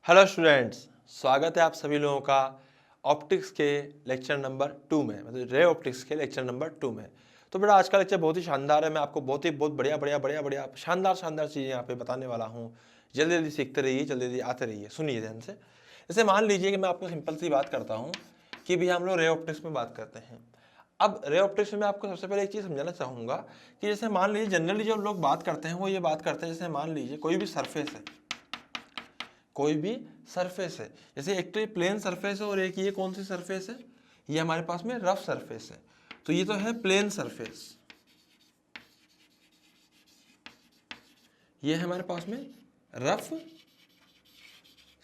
Hello students, स्वागत है आप सभी लोगों का ऑप्टिक्स के लेक्चर नंबर 2 में, मतलब रे ऑप्टिक्स के लेक्चर नंबर 2 में। तो बेटा आज का लेक्चर बहुत ही शानदार है। मैं आपको बहुत बढ़िया शानदार चीज़ें यहाँ पे बताने वाला हूँ। जल्दी जल्दी सीखते रहिए, जल्दी जल्दी आते रहिए। सुनिए ध्यान से। जैसे मान लीजिए कि मैं आपको सिंपल सी बात करता हूँ कि भैया हम लोग रे ऑप्टिक्स में बात करते हैं। अब रे ऑप्टिक्स में मैं आपको सबसे पहले एक चीज़ समझाना चाहूँगा कि जैसे मान लीजिए जनरली जो लोग बात करते हैं वो ये बात करते हैं, जैसे मान लीजिए कोई भी सरफेस है, कोई भी सरफेस है, जैसे एक तो ये प्लेन सरफेस है और एक ये कौन सी सरफेस है, ये हमारे पास में रफ सरफेस है। तो ये तो है प्लेन सरफेस, ये है हमारे पास में रफ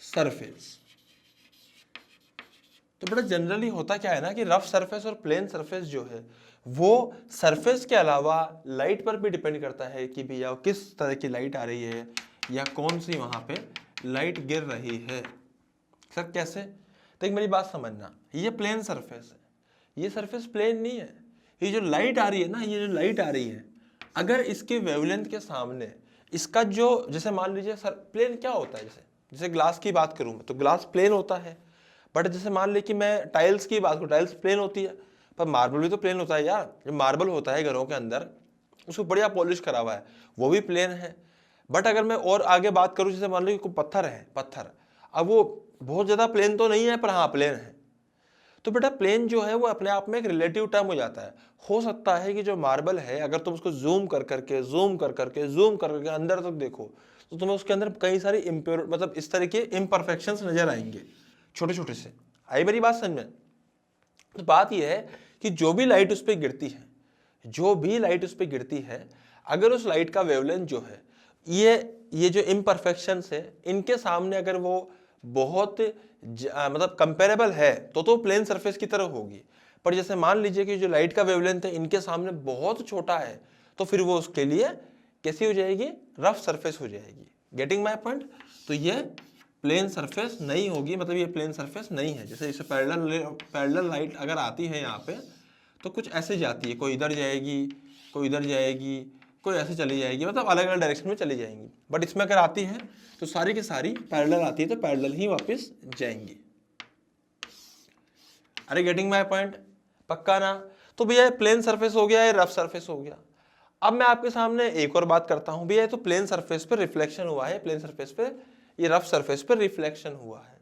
सरफेस। तो बड़ा जनरली होता क्या है ना कि रफ सरफेस और प्लेन सरफेस जो है वो सरफेस के अलावा लाइट पर भी डिपेंड करता है कि भैया किस तरह की लाइट आ रही है या कौन सी वहां पे लाइट गिर रही है। सर कैसे? तो एक मेरी बात समझना, ये प्लेन सरफेस है, ये सरफेस प्लेन नहीं है। ये जो लाइट आ रही है ना, ये जो लाइट आ रही है, अगर इसके वेवलेंथ के सामने इसका जो, जैसे मान लीजिए सर प्लेन क्या होता है, जैसे जैसे ग्लास की बात करूं तो ग्लास प्लेन होता है। बट जैसे मान ली कि मैं टाइल्स की बात करूं, टाइल्स प्लेन होती है, पर मार्बल भी तो प्लेन होता है यार। जो मार्बल होता है घरों के अंदर, उसको बढ़िया पॉलिश करा हुआ है, वो भी प्लेन है। बट अगर मैं और आगे बात करूं, जैसे मान लो कि पत्थर है, पत्थर अब वो बहुत ज़्यादा प्लेन तो नहीं है, पर हाँ प्लेन है। तो बेटा प्लेन जो है वो अपने आप में एक रिलेटिव टर्म हो जाता है। हो सकता है कि जो मार्बल है, अगर तुम उसको जूम कर करके अंदर तक देखो तो तुम्हें उसके अंदर कई सारी इम्प्योर, मतलब इस तरह के इम्परफेक्शंस नजर आएंगे, छोटे छोटे से। आई मेरी बात समझ में? तो बात यह है कि जो भी लाइट उस पर गिरती है, जो भी लाइट उस पर गिरती है, अगर उस लाइट का वेवलेंथ जो है, ये जो इम्परफेक्शंस है, इनके सामने अगर वो बहुत मतलब कंपेरेबल है तो प्लेन सरफेस की तरह होगी। पर जैसे मान लीजिए कि जो लाइट का वेवलेंथ है इनके सामने बहुत छोटा है, तो फिर वो उसके लिए कैसी हो जाएगी? रफ सरफेस हो जाएगी। Getting my point? तो ये प्लेन सरफेस नहीं होगी, मतलब ये प्लेन सरफेस नहीं है। जैसे इसे पैरेलल लाइट अगर आती है यहाँ पे तो कुछ ऐसे जाती है, कोई इधर जाएगी, कोई इधर जाएगी, कोई ऐसे चली जाएगी, मतलब अलग अलग डायरेक्शन में चली जाएंगी। बट इसमें अगर आती है तो सारी की सारी पैरेलल आती है, तो पैरेलल ही वापस जाएंगी। अरे गेटिंग माय पॉइंट? पक्का ना? तो भैया प्लेन सरफेस हो गया, ये रफ सरफेस हो गया। अब मैं आपके सामने एक और बात करता हूं भैया, तो प्लेन सरफेस पे रिफ्लेक्शन हुआ है, प्लेन सरफेस पे, ये रफ सरफेस पे रिफ्लेक्शन हुआ है।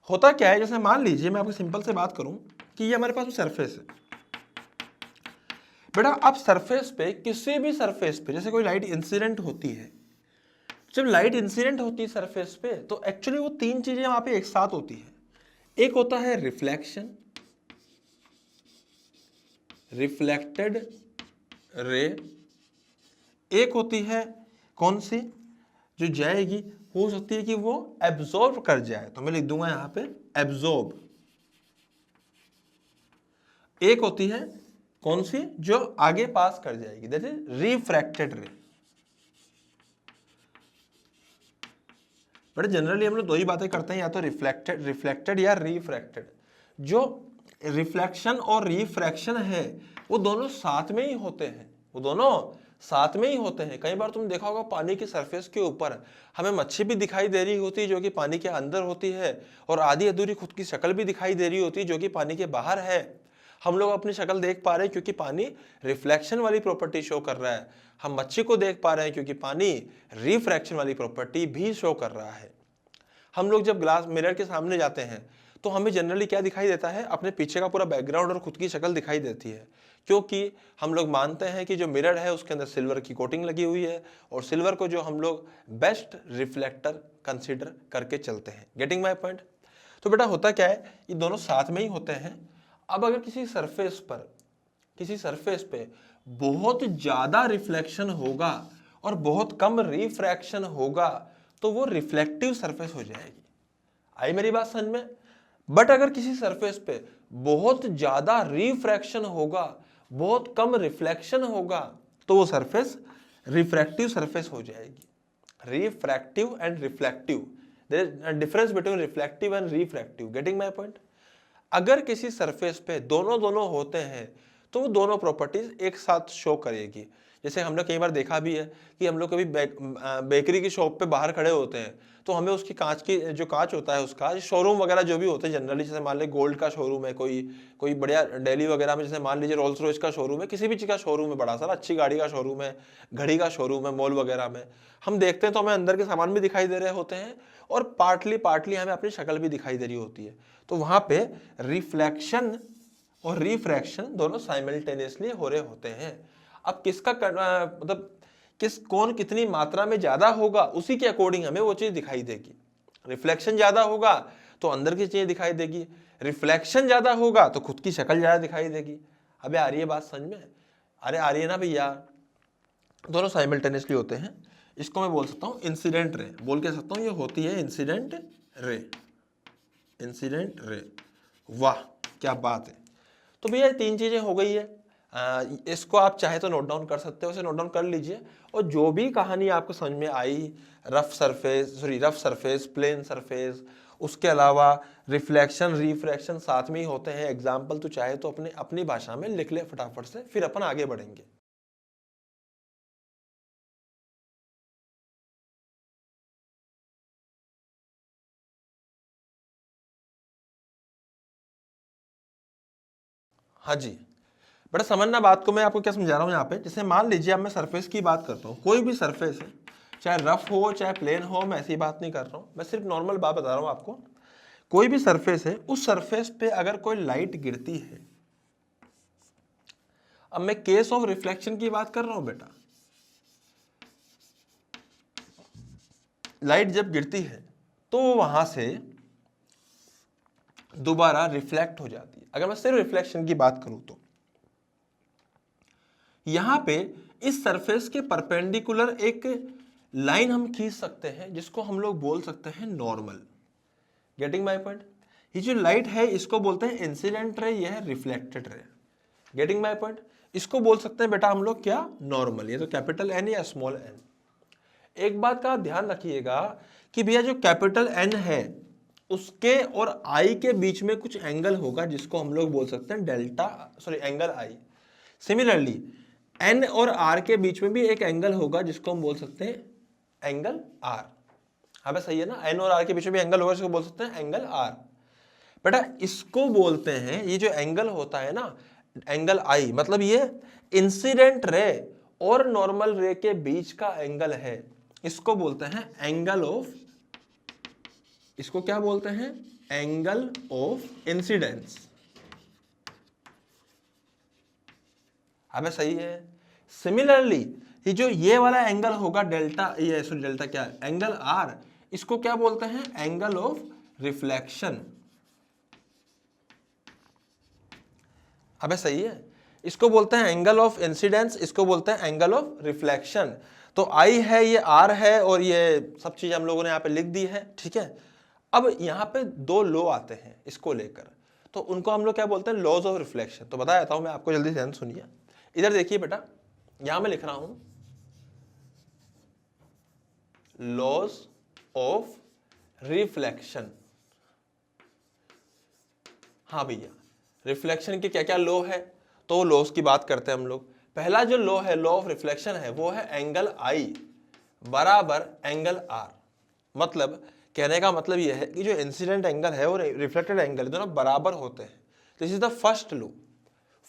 होता क्या है, जैसे मान लीजिए मैं आपको सिंपल से बात करूं कि ये हमारे पास सरफेस है बेटा। अब सरफेस पे, किसी भी सरफेस पे जैसे कोई लाइट इंसिडेंट होती है, जब लाइट इंसिडेंट होती है सरफेस पे, तो एक्चुअली वो तीन चीजें वहां पे एक साथ होती है। एक होता है रिफ्लेक्शन, रिफ्लेक्टेड रे, एक होती है कौन सी जो जाएगी, हो सकती है कि वो एब्जॉर्ब कर जाए, तो मैं लिख दूंगा यहां पे एब्जॉर्ब। एक होती है कौन सी जो आगे पास कर जाएगी, दैट इज रिफ्रैक्टेड रे। बट जनरली हम लोग दो ही बातें करते हैं, या तो रिफ्लेक्टेड या रिफ्रैक्टेड। जो रिफ्लेक्शन और रिफ्रैक्शन है वो दोनों साथ में ही होते हैं, वो दोनों साथ में ही होते हैं। कई बार तुम देखा होगा पानी की सरफेस के ऊपर हमें मच्छी भी दिखाई दे रही होती है जो कि पानी के अंदर होती है, और आधी अधूरी खुद की शक्ल भी दिखाई दे रही होती है जो कि पानी के बाहर है। हम लोग अपनी शक्ल देख पा रहे हैं क्योंकि पानी रिफ्लेक्शन वाली प्रॉपर्टी शो कर रहा है, हम मच्छी को देख पा रहे हैं क्योंकि पानी रिफ्रैक्शन वाली प्रॉपर्टी भी शो कर रहा है। हम लोग जब ग्लास मिरर के सामने जाते हैं तो हमें जनरली क्या दिखाई देता है? अपने पीछे का पूरा बैकग्राउंड और खुद की शक्ल दिखाई देती है, क्योंकि हम लोग मानते हैं कि जो मिरर है उसके अंदर सिल्वर की कोटिंग लगी हुई है, और सिल्वर को जो हम लोग बेस्ट रिफ्लेक्टर कंसीडर करके चलते हैं। Getting my point? तो बेटा होता क्या है, ये दोनों साथ में ही होते हैं। अब अगर किसी सरफेस पे बहुत ज्यादा रिफ्लेक्शन होगा और बहुत कम रिफ्रैक्शन होगा, तो वो रिफ्लेक्टिव सरफेस हो जाएगी। आई मेरी बात समझ में? बट अगर किसी सरफेस पे बहुत ज्यादा रिफ्रैक्शन होगा, बहुत कम रिफ्लेक्शन होगा, तो वो सरफेस रिफ्रैक्टिव सरफेस हो जाएगी। Refractive and reflective, there is difference between reflective and refractive. Getting my point? अगर किसी सरफेस पे दोनों दोनों होते हैं तो वो दोनों प्रॉपर्टीज एक साथ शो करेगी। जैसे हमने कई बार देखा भी है कि हम लोग कभी बेकरी की शॉप पे बाहर खड़े होते हैं तो हमें उसकी कांच की जो कांच होता है उसका, शोरूम वगैरह जो भी होते हैं जनरली, जैसे मान लीजिए गोल्ड का शोरूम है, कोई बढ़िया दिल्ली वगैरह में, जैसे मान लीजिए रोल्स रॉयस का शोरूम है, किसी भी चीज़ का शोरूम है, बड़ा सारा अच्छी गाड़ी का शोरूम है, घड़ी का शोरूम है, मॉल वगैरह में हम देखते हैं तो हमें अंदर के सामान भी दिखाई दे रहे होते हैं और पार्टली हमें अपनी शक्ल भी दिखाई दे रही होती है। तो वहां पे रिफ्लेक्शन और रिफ्रैक्शन दोनों साइमल्टेनियसली हो रहे होते हैं। अब किसका मतलब कौन कितनी मात्रा में ज्यादा होगा उसी के अकॉर्डिंग हमें वो चीज दिखाई देगी। रिफ्लेक्शन ज्यादा होगा तो अंदर की चीजें दिखाई देगी, रिफ्लेक्शन ज्यादा होगा तो खुद की शक्ल ज्यादा दिखाई देगी। अबे आ रही है बात समझ में? अरे आ रही है ना भैया? दोनों साइमल्टेनियसली होते हैं। इसको मैं बोल सकता हूँ इंसिडेंट रे, बोल के सकता हूँ ये होती है इंसिडेंट रे। इंसिडेंट रे, वाह क्या बात है। तो भैया तीन चीजें हो गई है। इसको आप चाहे तो नोट डाउन कर सकते हो, उसे नोट डाउन कर लीजिए। और जो भी कहानी आपको समझ में आई, रफ सरफेस, प्लेन सरफेस, उसके अलावा रिफ्लेक्शन रिफ्रैक्शन साथ में ही होते हैं। एग्जाम्पल तो चाहे तो अपनी भाषा में लिख ले फटाफट से, फिर अपन आगे बढ़ेंगे। हाँ जी, बड़ा समझना बात को। मैं आपको क्या समझा रहा हूँ यहाँ पे, जैसे मान लीजिए अब मैं सरफेस की बात करता हूँ, कोई भी सरफेस है, चाहे रफ हो चाहे प्लेन हो, मैं ऐसी बात नहीं कर रहा हूँ, मैं सिर्फ नॉर्मल बात बता रहा हूँ आपको। कोई भी सरफेस है, उस सरफेस पे अगर कोई लाइट गिरती है, अब मैं केस ऑफ रिफ्लेक्शन की बात कर रहा हूं बेटा। लाइट जब गिरती है तो वहां से दोबारा रिफ्लेक्ट हो जाती है। अगर मैं सिर्फ रिफ्लेक्शन की बात करूं तो यहां पे इस सरफेस के परपेंडिकुलर एक लाइन हम खींच सकते हैं जिसको हम लोग बोल सकते हैं नॉर्मल। Getting my point? ये जो लाइट है इसको बोलते हैं इंसिडेंट रे, यह है reflected ray. Getting my point? इसको बोल सकते हैं बेटा हम लोग क्या? नॉर्मल। ये तो कैपिटल एन या स्मॉल एन। एक बात का ध्यान रखिएगा कि भैया जो कैपिटल एन है उसके और आई के बीच में कुछ एंगल होगा जिसको हम लोग बोल सकते हैं एंगल आई। सिमिलरली एन और आर के बीच में भी एक एंगल होगा जिसको हम बोल सकते हैं एंगल आर। हाँ भाई सही है ना? एन और आर के बीच में भी एंगल होगा जिसको बोल सकते हैं एंगल आर। बेटा इसको बोलते हैं, ये जो एंगल होता है ना एंगल आई, मतलब ये इंसिडेंट रे और नॉर्मल रे के बीच का एंगल है, इसको बोलते हैं एंगल ऑफ, इसको क्या बोलते हैं? Angle of incidence. अबे सही है। सिमिलरली ये वाला एंगल होगा डेल्टा, ये सॉरी डेल्टा क्या है, एंगल आर, इसको क्या बोलते हैं? Angle of reflection. अबे सही है। इसको बोलते हैं एंगल ऑफ इंसिडेंस, इसको बोलते हैं एंगल ऑफ रिफ्लेक्शन। तो आई है, ये आर है, और ये सब चीज हम लोगों ने यहाँ पे लिख दी है, ठीक है। अब यहाँ पे दो लॉ आते हैं इसको लेकर, तो उनको हम लोग क्या बोलते हैं? Laws of reflection. तो बता देता हूं मैं आपको, जल्दी ध्यान सुनिए। इधर देखिए बेटा, यहां मैं लिख रहा हूं लॉज ऑफ रिफ्लेक्शन। हाँ भैया, रिफ्लेक्शन के क्या क्या लॉ है, तो लॉज की बात करते हैं हम लोग। पहला जो लॉ है, लॉ ऑफ रिफ्लेक्शन है, वो है एंगल आई बराबर एंगल आर। मतलब कहने का मतलब यह है कि जो इंसिडेंट एंगल है और रिफ्लेक्टेड एंगल दोनों बराबर होते हैं। This is the first law,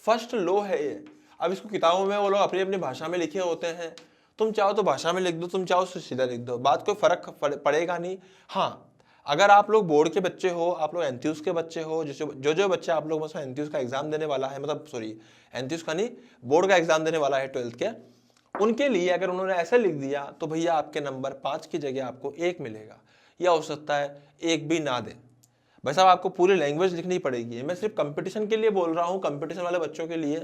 first law है ये। अब इसको किताबों में वो लोग अपनी अपनी भाषा में लिखे होते हैं, तुम चाहो तो भाषा में लिख दो, तुम चाहो तो सीधा लिख दो, बात कोई फर्क पड़ेगा नहीं। हाँ, अगर आप लोग बोर्ड के बच्चे हो, आप लोग एंथ्यूज के बच्चे हो, जो बच्चा आप लोग एंथ्यूज का एग्जाम देने वाला है, मतलब सॉरी एंथ्यूज का नहीं, बोर्ड का एग्जाम देने वाला है 12th के, उनके लिए अगर उन्होंने ऐसे लिख दिया तो भैया आपके नंबर 5 की जगह आपको 1 मिलेगा, या हो सकता है 1 भी ना दे। भाई साहब आपको पूरी लैंग्वेज लिखनी पड़ेगी। मैं सिर्फ कंपटीशन के लिए बोल रहा हूँ, कंपटीशन वाले बच्चों के लिए,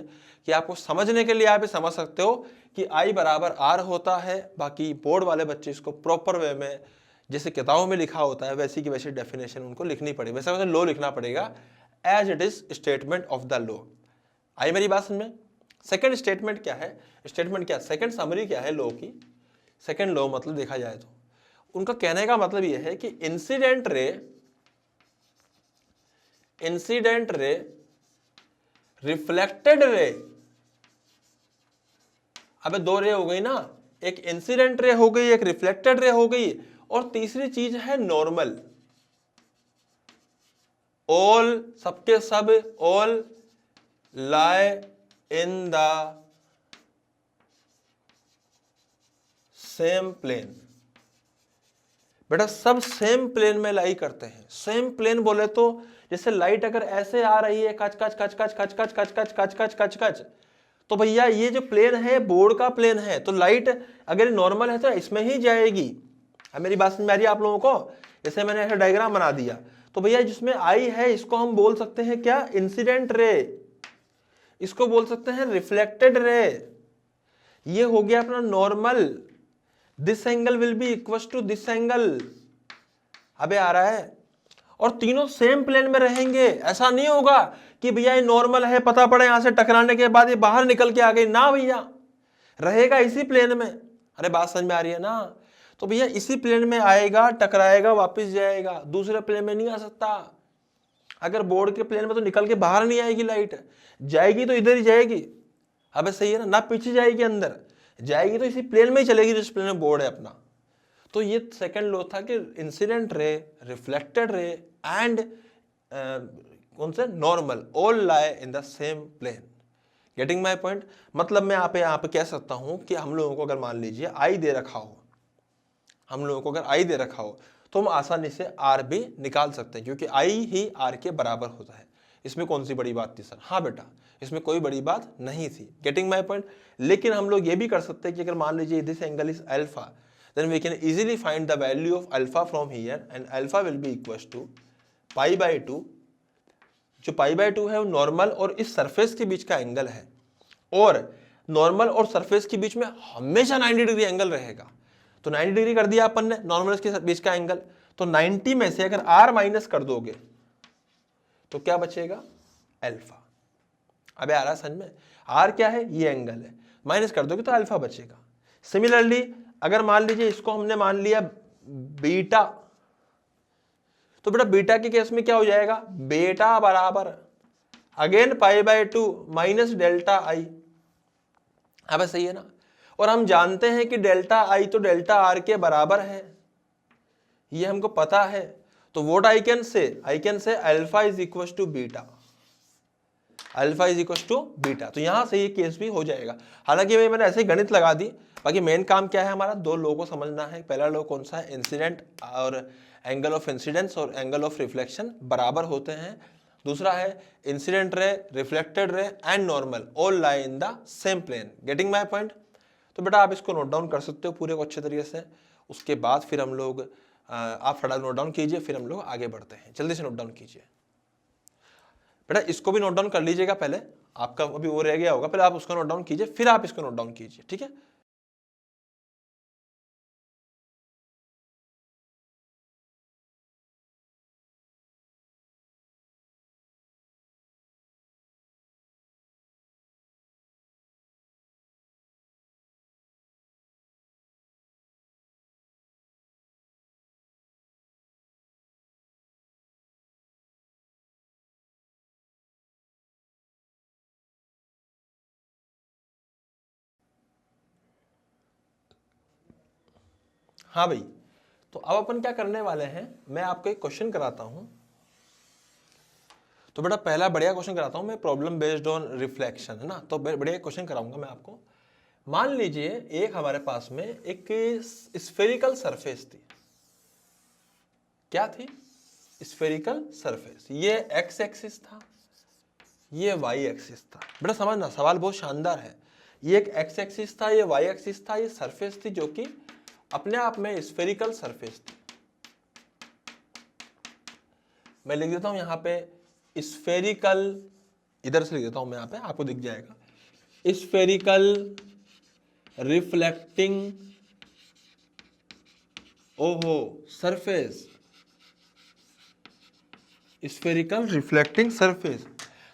कि आपको समझने के लिए आप ये समझ सकते हो कि आई बराबर आर होता है। बाकी बोर्ड वाले बच्चे इसको प्रॉपर वे में, जैसे किताबों में लिखा होता है वैसी की वैसी डेफिनेशन उनको लिखनी पड़ेगी, वैसे वैसे लॉ लिखना पड़ेगा as it is statement of the law. आई मेरी बात समझ में? सेकंड स्टेटमेंट क्या है? स्टेटमेंट क्या, सेकंड समरी क्या है लॉ की? सेकंड लॉ मतलब देखा जाए तो उनका कहने का मतलब यह है कि इंसिडेंट रे रिफ्लेक्टेड रे, अबे दो रे हो गई ना, एक इंसिडेंट रे हो गई, एक रिफ्लेक्टेड रे हो गई, और तीसरी चीज है नॉर्मल। ऑल, सबके सब, all lie in the same plane. बेटा सब सेम प्लेन में लाई करते हैं। सेम प्लेन बोले तो जैसे लाइट अगर ऐसे आ रही है कच कच कच कच कच कच कच कच कच कच कच कच, तो भैया ये जो प्लेन है बोर्ड का प्लेन है, तो लाइट अगर नॉर्मल है तो इसमें ही जाएगी। अब मेरी बात समझ में आ रही है आप लोगों को? जैसे मैंने ऐसा डायग्राम बना दिया, तो भैया जिसमें आई है इसको हम बोल सकते हैं क्या? Incident ray. इसको बोल सकते हैं रिफ्लेक्टेड रे। ये हो गया अपना normal. This angle will be equal to this angle. अबे आ रहा है? और तीनों सेम प्लेन में रहेंगे। ऐसा नहीं होगा कि भैया ये नॉर्मल है, पता पड़े यहां से टकराने के बाद ये बाहर निकल के आ गई, ना भैया, रहेगा इसी प्लेन में। अरे बात समझ में आ रही है ना? तो भैया इसी प्लेन में आएगा, टकराएगा, वापस जाएगा, दूसरे प्लेन में नहीं आ सकता। अगर बोर्ड के प्लेन में तो निकल के बाहर नहीं आएगी लाइट, जाएगी तो इधर ही जाएगी। अबे सही है ना पीछे जाएगी अंदर, जाएगी तो इसी प्लेन में ही चलेगी जिस प्लेन में बोर्ड है अपना। तो ये सेकंड लॉ था कि incident ray, reflected ray and कौन से normal, all lie in the same plane. Getting my point? मतलब मैं यहाँ पे कह सकता हूं कि हम लोगों को अगर मान लीजिए आई दे रखा हो, हम लोगों को अगर आई दे रखा हो तो हम आसानी से आर भी निकाल सकते हैं, क्योंकि आई ही आर के बराबर होता है। इसमें कौन सी बड़ी बात थी सर? हाँ बेटा, इसमें कोई बड़ी बात नहीं थी। Getting my point? लेकिन हम लोग ये भी कर सकते हैं कि अगर मान लीजिए this angle is alpha, then we can easily find the value of alpha from here, and alpha will be equals to pi by 2। जो पाई बाय 2 है वो नॉर्मल और इस सरफेस के बीच का एंगल है, और नॉर्मल और सरफेस के बीच में हमेशा 90 डिग्री एंगल रहेगा। तो 90 डिग्री कर दिया अपन ने नॉर्मल के बीच का एंगल, तो 90 में से अगर r माइनस कर दोगे तो क्या बचेगा? अल्फा। अबे आ रहा है समझ में? r क्या है? ये एंगल है, माइनस कर दोगे तो अल्फा बचेगा। सिमिलरली अगर मान लीजिए इसको हमने मान लिया बीटा, तो बेटा बीटा के केस में क्या हो जाएगा? बेटा बराबर again pi by 2 minus delta आई। अब सही है ना? और हम जानते हैं कि डेल्टा आई तो डेल्टा आर के बराबर है, ये हमको पता है। तो what I can say alpha is equal to beta, alpha is equal to beta. तो यहां से ये केस भी हो जाएगा। हालांकि मैंने ऐसे ही गणित लगा दी, बाकी मेन काम क्या है हमारा? दो लॉ को समझना है। पहला लॉ कौन सा है? इंसिडेंट और एंगल ऑफ इंसिडेंस और एंगल ऑफ रिफ्लेक्शन बराबर होते हैं। दूसरा है incident ray, reflected ray and normal all lie in the same plane. Getting my point? तो बेटा आप इसको नोट डाउन कर सकते हो पूरे को अच्छे तरीके से। उसके बाद फिर हम लोग आप फटाफट नोट डाउन कीजिए, फिर हम लोग आगे बढ़ते हैं। जल्दी से नोट डाउन कीजिए बेटा, इसको भी नोट डाउन कर लीजिएगा। पहले आपका अभी वो रह गया होगा, पहले आप उसको नोट डाउन कीजिए, फिर आप इसको नोट डाउन कीजिए, ठीक है? हाँ भाई, तो अब अपन क्या करने वाले हैं, मैं आपको एक क्वेश्चन कराता हूं। तो बेटा पहला बढ़िया क्वेश्चन कराता हूं मैं, प्रॉब्लम बेस्ड ऑन रिफ्लेक्शन, है ना? तो बढ़िया क्वेश्चन कराऊंगा मैं आपको। मान लीजिए एक हमारे पास में एक स्फेरिकल सरफेस थी। क्या थी? Spherical surface. ये एक्स एक्सिस था, ये वाई एक्सिस था। बेटा समझना, सवाल बहुत शानदार है। ये एक एक्स एक्सिस था, ये वाई एक्सिस था, ये सरफेस थी जो कि अपने आप में स्फेरिकल सरफेस थी। मैं लिख देता हूं यहां पे स्फेरिकल, इधर से लिख देता हूं मैं, यहां पे आपको दिख जाएगा spherical reflecting surface, spherical reflecting surface.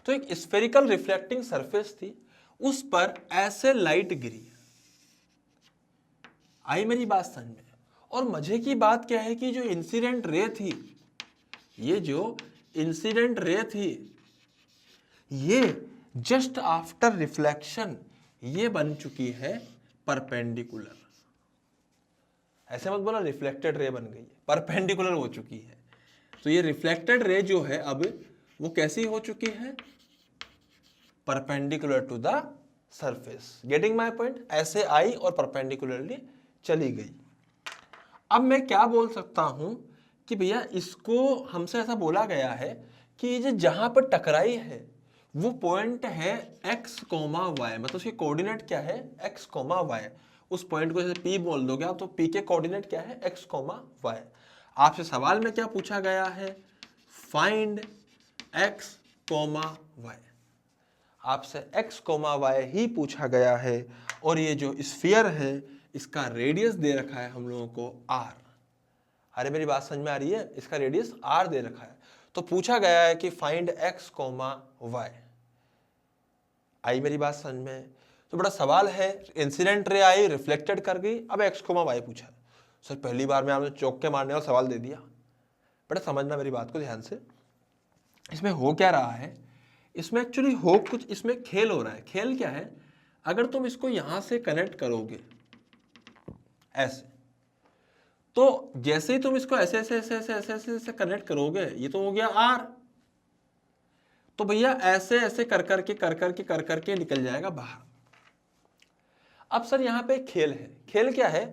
तो एक स्फेरिकल रिफ्लेक्टिंग सरफेस थी, उस पर ऐसे लाइट गिरी। आई मेरी बात समझ में? और मजे की बात क्या है कि जो इंसिडेंट रे थी, ये जो इंसिडेंट रे थी, ये जस्ट आफ्टर रिफ्लेक्शन ये बन चुकी है परपेंडिकुलर। ऐसे मत बोला रिफ्लेक्टेड रे बन गई है, परपेंडिकुलर हो चुकी है। तो ये रिफ्लेक्टेड रे जो है अब वो कैसी हो चुकी है, perpendicular to the surface. Getting my point? ऐसे आई और परपेंडिकुलरली चली गई। अब मैं क्या बोल सकता हूं कि भैया इसको हमसे ऐसा बोला गया है कि ये जहां पर टकराई है वो पॉइंट है x, y, मतलब उसके कोऑर्डिनेट क्या है x, y। उस पॉइंट को जैसे P बोल दोगे आप तो P के कोऑर्डिनेट क्या है x, y। आपसे सवाल में क्या पूछा गया है, फाइंड x, y। आपसे x, y ही पूछा गया है और ये जो स्फीयर है इसका रेडियस दे रखा है हम लोगों को r। अरे मेरी बात समझ में आ रही है? इसका रेडियस r दे रखा है। तो पूछा गया है कि फाइंड x, y। आई मेरी बात समझ में? तो बड़ा सवाल है, इंसिडेंट रे आई रिफ्लेक्टेड कर गई, अब x, y पूछा। सर पहली बार में आपने चौक के मारने वाला सवाल दे दिया। बड़ा समझना मेरी बात को ध्यान से। इसमें हो क्या रहा है, इसमें एक्चुअली हो कुछ, इसमें खेल हो रहा है। खेल क्या है, अगर तुम इसको यहां से कनेक्ट करोगे ऐसे, तो जैसे ही तुम इसको ऐसे ऐसे ऐसे ऐसे ऐसे ऐसे, ऐसे कनेक्ट करोगे, ये तो हो गया r, तो भैया ऐसे ऐसे कर करके निकल जाएगा बाहर। अब सर यहाँ पे खेल है। खेल क्या है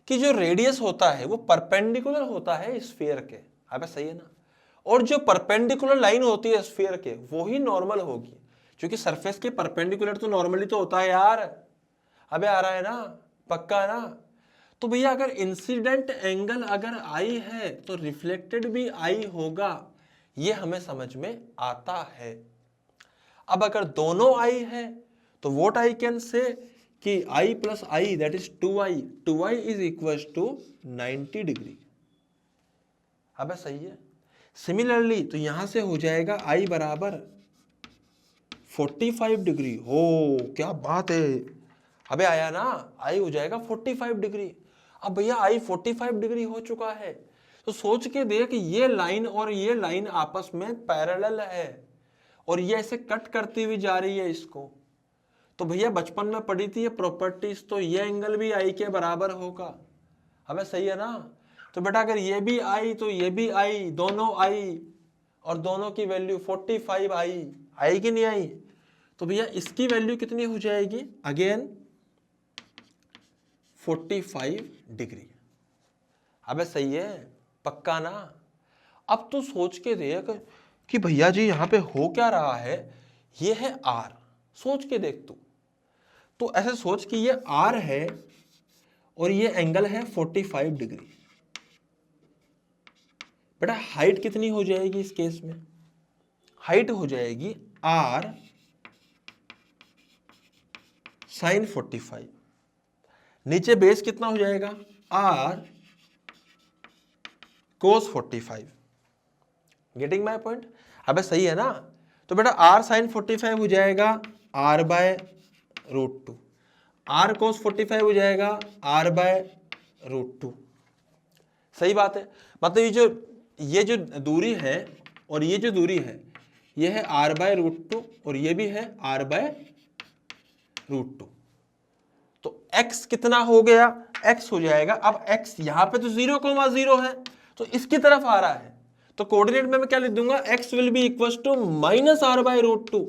कि जो रेडियस होता है वो परपेंडिकुलर होता है स्फीयर के। अब सही है ना? और जो परपेंडिकुलर लाइन होती है स्फीयर के वो ही नॉर्मल होगी, क्योंकि सरफेस के परपेंडिकुलर तो नॉर्मली तो होता है यार। अबे आ रहा है ना? पक्का है ना? तो भैया अगर इंसिडेंट एंगल अगर आई है तो रिफ्लेक्टेड भी आई होगा, ये हमें समझ में आता है। अब अगर दोनों आई है तो व्हाट आई कैन से कि i plus i that is 2i, 2i is equal to 90 degree. अब सही है। सिमिलरली तो यहां से हो जाएगा i बराबर 45 डिग्री। हो क्या बात है, अबे आया ना? i हो जाएगा 45 डिग्री। अब भैया i 45 डिग्री हो चुका है, तो सोच के देख ये लाइन और ये लाइन आपस में पैरेलल है और ये ऐसे कट करती हुई जा रही है इसको। तो भैया बचपन में पढ़ी थी ये प्रॉपर्टीज, तो ये एंगल भी आई के बराबर होगा। हमें सही है ना? तो बेटा अगर ये भी आई तो ये भी आई, दोनों आई और दोनों की वैल्यू 45 आई कि नहीं आई? तो भैया इसकी वैल्यू कितनी हो जाएगी, अगेन 45 डिग्री। अबे सही है, पक्का ना? अब तो सोच के देख कि भैया जी यहां पे हो क्या रहा है, ये है r। सोच के देख तू, तो ऐसे सोच कि ये r है और ये एंगल है 45 डिग्री। बेटा हाइट कितनी हो जाएगी इस केस में, हाइट हो जाएगी r साइन 45। नीचे बेस कितना हो जाएगा, r cos 45। Getting my point? अबे सही है ना? तो बेटा r साइन 45 हो जाएगा r बाय रूट 2, r कोस 45 हो जाएगा r बाय रूट 2। सही बात है। मतलब ये जो दूरी है और ये जो दूरी है ये है r बाय रूट 2 और ये भी है r बाय रूट 2। तो x कितना हो गया, x हो जाएगा, अब x यहां पे तो 0,0 है तो इसकी तरफ आ रहा है, तो कोऑर्डिनेट में मैं क्या लिख दूंगा, x will be equal to minus r by root 2।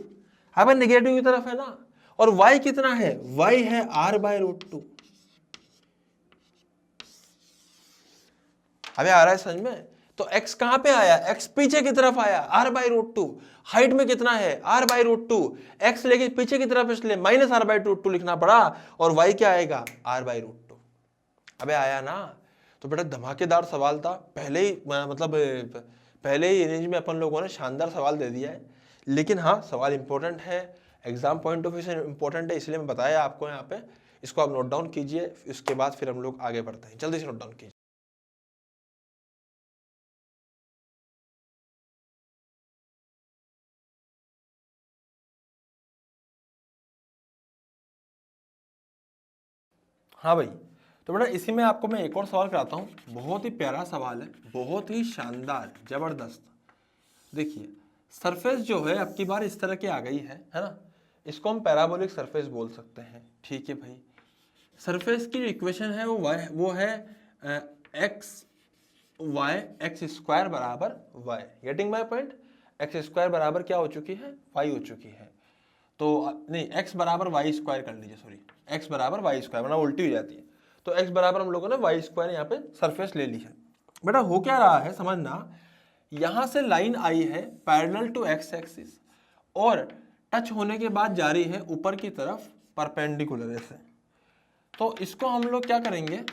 अब नेगेटिव की तरफ है ना, और y कितना है, y है r बाय रूट 2। अबे आ रहा है समझ में? तो x कहां पे आया, x पीछे की तरफ आया, r बाय रूट 2। हाइट में कितना है, r बाय रूट 2, x लेके पीछे की तरफ इसलिए माइनस r बाय रूट 2 लिखना पड़ा, और y क्या आएगा, r बाय रूट 2। अबे आया ना? तो बेटा धमाकेदार सवाल था, पहले ही मतलब पहले ही रेंज में अपन लोगों ने शानदार सवाल दे दिया है। लेकिन हाँ सवाल इंपॉर्टेंट है, एग्जाम पॉइंट ऑफ व्यू से इंपॉर्टेंट है, इसलिए मैं बताया आपको यहाँ पे। इसको आप नोट डाउन कीजिए, उसके बाद फिर हम लोग आगे बढ़ते हैं। जल्दी से नोट डाउन कीजिए। हाँ भाई, तो बेटा इसी में आपको मैं एक और सवाल कराता हूँ, बहुत ही प्यारा सवाल है, बहुत ही शानदार जबरदस्त। देखिए सरफेस जो है अब की बार इस तरह की आ गई है ना, इसको हम पैराबोलिक सरफेस बोल सकते हैं। ठीक है भाई, सरफेस की जो इक्वेशन है वो है एक्स वाई एक्स स्क्वायर बराबर वाई। Getting my point? X square बराबर क्या हो चुकी है, वाई हो चुकी है। तो नहीं, एक्स बराबर वाई स्क्वायर कर लीजिए, सॉरी, एक्स बराबर वाई स्क्वायर, वरना उल्टी हो जाती है। तो एक्स बराबर हम लोगों ने वाई स्क्वायर यहाँ पे सरफेस ले ली है। बेटा हो क्या रहा है समझना, यहाँ से लाइन आई है पैरेलल टू एक्स एक्सिस और टच होने के बाद जा रही है ऊपर की तरफ परपेंडिकुलर ऐसे। तो इसको हम लोग क्या करेंगे,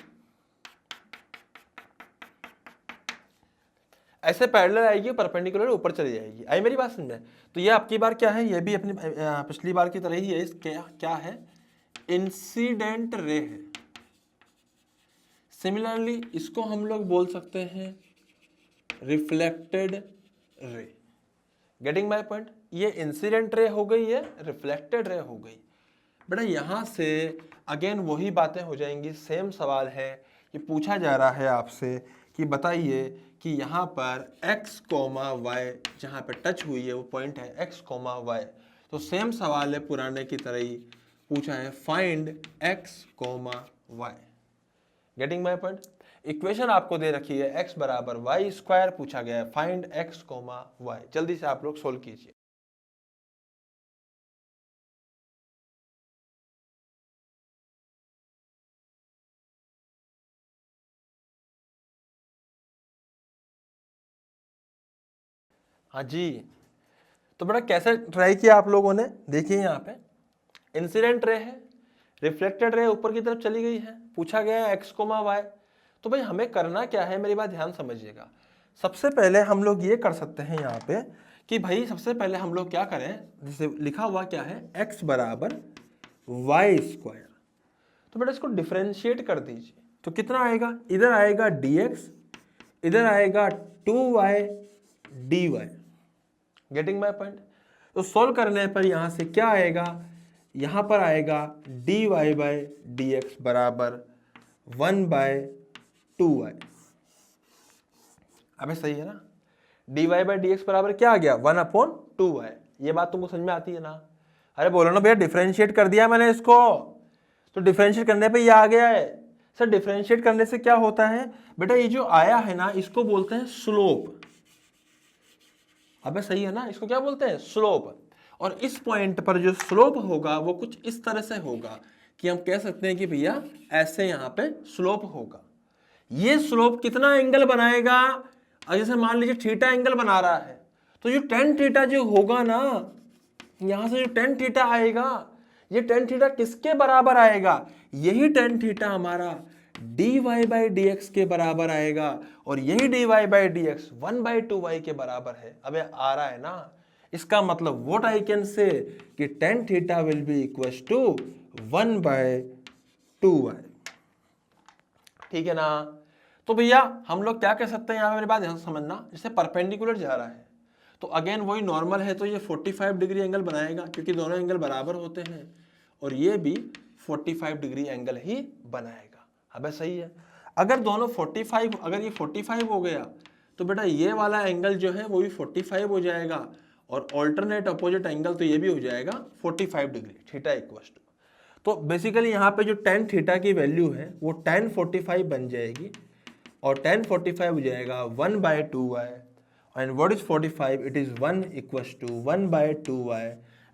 ऐसे पैरेलल आएगी, परपेंडिकुलर ऊपर चली जाएगी। आई मेरी बात समझ में? तो ये आपकी बार क्या है, ये भी अपनी पिछली बार की तरह ही है। क्या है, इंसिडेंट रे है। सिमिलरली इसको हम लोग बोल सकते हैं reflected ray. Getting my point? ये इंसिडेंट रे हो गई, ये रिफ्लेक्टेड रे हो गई। बेटा यहां से अगेन वही बातें हो जाएंगी, सेम सवाल है। ये पूछा जा रहा है आपसे कि बताइए कि यहाँ पर x कोमा वाई जहाँ पे टच हुई है वो पॉइंट है x कोमा वाई। तो सेम सवाल है पुराने की तरह ही, पूछा है find x comma y. Getting my point? Equation आपको दे रखी है x बराबर वाई स्क्वायर, पूछा गया है फाइंड x कोमा वाई। जल्दी से आप लोग सोल्व कीजिए। हाँ जी, तो बड़ा कैसे ट्राई किया आप लोगों ने, देखिए यहाँ पे इंसिडेंट रे है, रिफ्लेक्टेड रे ऊपर की तरफ चली गई है, पूछा गया है एक्स कोमा वाई। तो भाई हमें करना क्या है, मेरी बात ध्यान समझिएगा। सबसे पहले हम लोग ये कर सकते हैं यहाँ पे कि भाई सबसे पहले हम लोग क्या करें, जैसे लिखा हुआ क्या है एक्स बराबर वाई स्क्वायर। तो बेटा इसको डिफ्रेंशिएट कर दीजिए, तो कितना आएगा, इधर आएगा dx, इधर आएगा 2y dy। Getting my point? तो सॉल्व करने पर यहां से क्या आएगा, यहां पर आएगा dy बाय dx बराबर 1/2y। अबे सही है ना, dy बाय dx बराबर क्या आ गया, 1/2y। ये बात तुमको समझ में आती है ना? अरे बोलो ना भैया, डिफरेंशिएट कर दिया मैंने इसको, तो डिफरेंशिएट करने पे ये आ गया है। सर डिफरेंशिएट करने से क्या होता है बेटा, ये जो आया है ना इसको बोलते हैं स्लोप। अबे सही है ना, इसको क्या बोलते हैं, स्लोप। और इस पॉइंट पर जो स्लोप होगा वो कुछ इस तरह से होगा कि हम कह सकते हैं कि भैया ऐसे यहां पे स्लोप होगा। ये स्लोप कितना एंगल बनाएगा, जैसे मान लीजिए थीटा एंगल बना रहा है, तो जो टेन थीटा जो होगा ना, यहां से जो टेन थीटा आएगा, ये टेन थीटा किसके बराबर आएगा, यही टेन थीटा हमारा dy बाई dx के बराबर आएगा। और यही dy बाई dx 1/2y के बराबर है। अबे आ रहा है ना, इसका मतलब व्हाट आई कैन से कि tan theta will be equal to 1/2y। ठीक है ना? तो भैया हम लोग क्या कह सकते हैं, यहाँ मेरी बात ध्यान समझना, जैसे परपेंडिकुलर जा रहा है तो अगेन वही नॉर्मल है, तो ये 45 डिग्री एंगल बनाएगा क्योंकि दोनों एंगल बराबर होते हैं, और ये भी 45 डिग्री एंगल ही बनाएगा। अबे सही है, अगर दोनों 45, अगर ये 45 हो गया तो बेटा ये वाला एंगल जो है वो भी 45 हो जाएगा, और ऑल्टरनेट अपोजिट एंगल तो ये भी हो जाएगा 45 डिग्री, थीटा इक्वल टू। तो बेसिकली यहाँ पे जो tan थीटा की वैल्यू है वो tan 45 बन जाएगी, और tan 45 हो जाएगा 1/2y, and what is 45, it is 1 equals to 1/2y,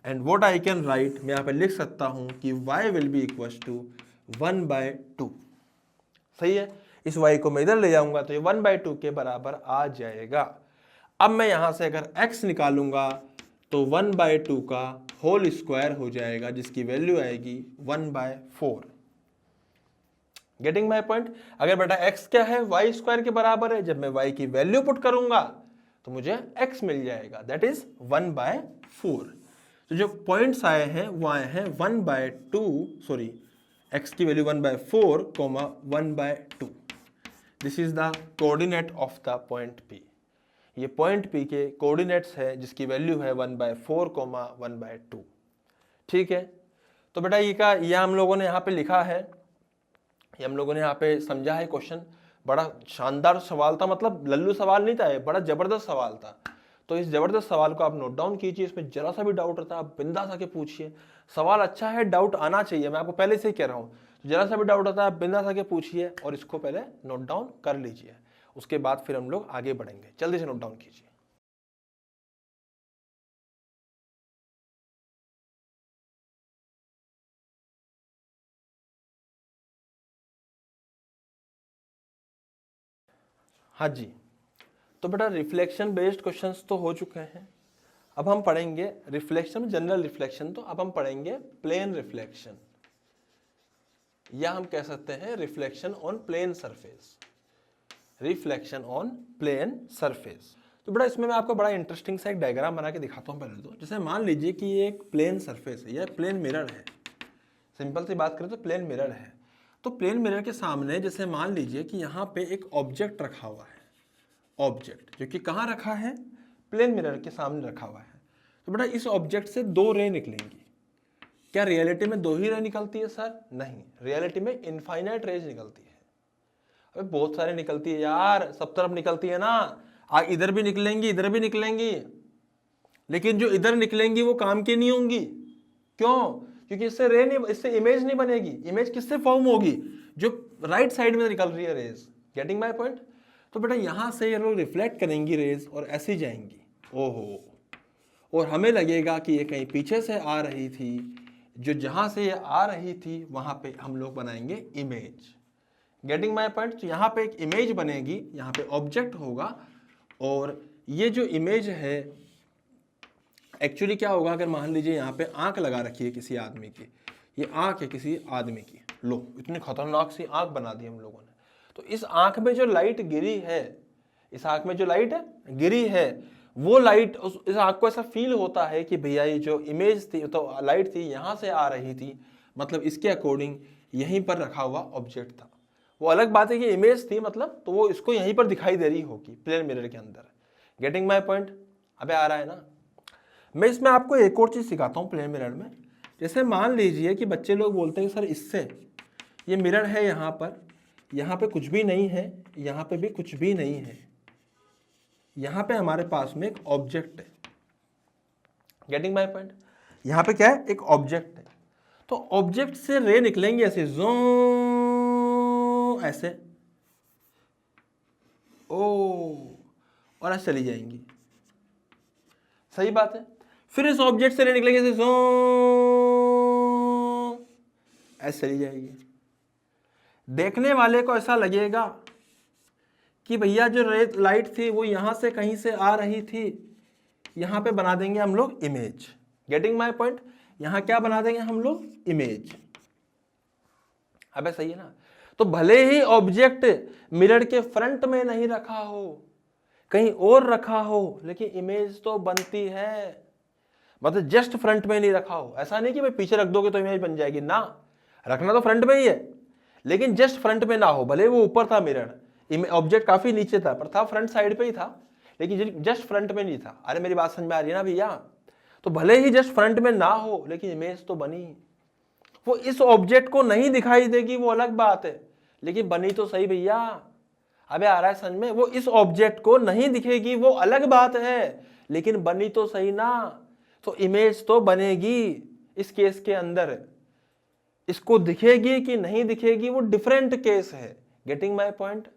and what I can write, मैं यहाँ पे लिख सकता हूँ कि y will be equals to 1/2। सही है, इस y को मैं इधर ले जाऊंगा तो ये 1/2 के बराबर आ जाएगा। अब मैं यहाँ से अगर x निकालूंगा तो 1/2 का होल स्क्वायर हो जाएगा, जिसकी वैल्यू आएगी 1/4। Getting my point? अगर बेटा x क्या है, y स्क्वायर के बराबर है, जब मैं y की वैल्यू पुट करूंगा तो मुझे x मिल जाएगा, दैट इज 1/4। तो जो पॉइंट्स आए हैं वो आए हैं 1/2, सॉरी x की value 1/4, 1/2। This is the coordinate of the point P। ये पॉइंट P के कोऑर्डिनेट्स है जिसकी वैल्यू है 1/4, 1/2। ठीक है, तो बेटा ये हम लोगों ने यहाँ पे लिखा है, ये हम लोगों ने यहाँ पे समझा है क्वेश्चन। बड़ा शानदार सवाल था, मतलब लल्लू सवाल नहीं था, बड़ा जबरदस्त सवाल था। तो इस जबरदस्त सवाल को आप नोट डाउन कीजिए, इसमें जरा सा भी डाउट रहता है आप बिंदास आके पूछिए। सवाल अच्छा है, डाउट आना चाहिए, मैं आपको पहले से ही कह रहा हूँ। जरा सा भी डाउट रहता है आप बिंदास आके पूछिए और इसको पहले नोट डाउन कर लीजिए, उसके बाद फिर हम लोग आगे बढ़ेंगे। जल्दी से नोट डाउन कीजिए। हाँ जी, तो बेटा रिफ्लेक्शन बेस्ड क्वेश्चंस तो हो चुके हैं। अब हम पढ़ेंगे रिफ्लेक्शन, जनरल रिफ्लेक्शन, तो अब हम पढ़ेंगे प्लेन रिफ्लेक्शन, या हम कह सकते हैं reflection on plane surface. Reflection on plane surface, तो बेटा इसमें मैं आपको बड़ा इंटरेस्टिंग सा एक डायग्राम बना के दिखाता हूँ पहले तो। जैसे मान लीजिए कि ये एक प्लेन सरफेस है, यह प्लेन मिरर है, सिंपल सी बात करें तो प्लेन मिरर है। तो प्लेन मिरर के सामने जैसे मान लीजिए कि यहाँ पे एक ऑब्जेक्ट रखा हुआ है, ऑब्जेक्ट जो कि कहाँ रखा है, प्लेन मिरर के सामने रखा हुआ है। तो बेटा इस ऑब्जेक्ट से दो रे निकलेंगी। क्या रियलिटी में दो ही रे निकलती है सर? नहीं, रियलिटी में इनफाइनाइट रेज निकलती है। अबे बहुत सारे निकलती है यार, सब तरफ निकलती है ना, इधर भी निकलेंगी इधर भी निकलेंगी, लेकिन जो इधर निकलेंगी वो काम की नहीं होंगी। क्यों? क्योंकि इससे रे नहीं, इससे इमेज नहीं बनेगी। इमेज किससे फॉर्म होगी? जो राइट साइड में निकल रही है रेज। Getting my point? तो बेटा यहां से ये लोग रिफ्लेक्ट करेंगी रेज और ऐसी जाएंगी, ओहो, और हमें लगेगा कि ये कहीं पीछे से आ रही थी, जो जहां से ये आ रही थी वहां पे हम लोग बनाएंगे इमेज। Getting my point? तो यहाँ पे एक इमेज बनेगी, यहाँ पे ऑब्जेक्ट होगा, और ये जो इमेज है एक्चुअली क्या होगा, अगर मान लीजिए यहाँ पे आंख लगा रखी है किसी आदमी की, ये आंख है किसी आदमी की, लो इतनी खतरनाक सी आंख बना दी हम लोगों ने। तो इस आंख में जो लाइट गिरी है, इस आंख में जो लाइट गिरी है, वो लाइट इस आंख को ऐसा फील होता है कि भैया ये जो इमेज थी, तो लाइट थी यहाँ से आ रही थी, मतलब इसके अकॉर्डिंग यहीं पर रखा हुआ ऑब्जेक्ट था। वो अलग बात है कि इमेज थी, मतलब तो वो इसको यहीं पर दिखाई दे रही होगी प्लेन मिरर के अंदर। Getting my point? अबे आ रहा है ना? मैं इसमें आपको एक और चीज सिखाता हूँ प्लेन मिरर में। जैसे मान लीजिए कि बच्चे लोग बोलते हैं सर इससे, ये मिरर है यहाँ पे कुछ भी नहीं है, यहाँ पे भी कुछ भी नहीं है, यहाँ पे हमारे पास में एक ऑब्जेक्ट है। Getting my point? यहाँ पे क्या है, एक ऑब्जेक्ट है। तो ऑब्जेक्ट से रे निकलेंगे ऐसे, जो ऐसे, ओ, और ऐसे चली जाएंगी। सही बात है। फिर इस ऑब्जेक्ट से रे निकलेंगे ऐसे, जो ऐसे चली जाएगी। देखने वाले को ऐसा लगेगा कि भैया जो लाइट थी वो यहां से कहीं से आ रही थी, यहां पे बना देंगे हम लोग इमेज। Getting my point? यहां क्या बना देंगे हम लोग, इमेज। अबे सही है ना? तो भले ही ऑब्जेक्ट मिरर के फ्रंट में नहीं रखा हो, कहीं और रखा हो, लेकिन इमेज तो बनती है। मतलब जस्ट फ्रंट में नहीं रखा हो, ऐसा नहीं कि भाई पीछे रख दोगे तो इमेज बन जाएगी ना, रखना तो फ्रंट में ही है, लेकिन जस्ट फ्रंट में ना हो। भले वो ऊपर था मिरर, ऑब्जेक्ट काफी नीचे था, पर था फ्रंट साइड पे ही था, लेकिन जस्ट फ्रंट में नहीं था। अरे मेरी बात समझ में आ रही है ना भैया? तो भले ही जस्ट फ्रंट में ना हो, लेकिन इमेज तो बनी। वो इस ऑब्जेक्ट को नहीं दिखाई देगी, वो अलग बात है, लेकिन बनी तो सही भैया। अबे आ रहा है समझ में? वो इस ऑब्जेक्ट को नहीं दिखेगी, वो अलग बात है, लेकिन बनी तो सही ना। तो इमेज तो बनेगी इस केस के अंदर। इसको दिखेगी कि नहीं दिखेगी वो डिफरेंट केस है। Getting my point?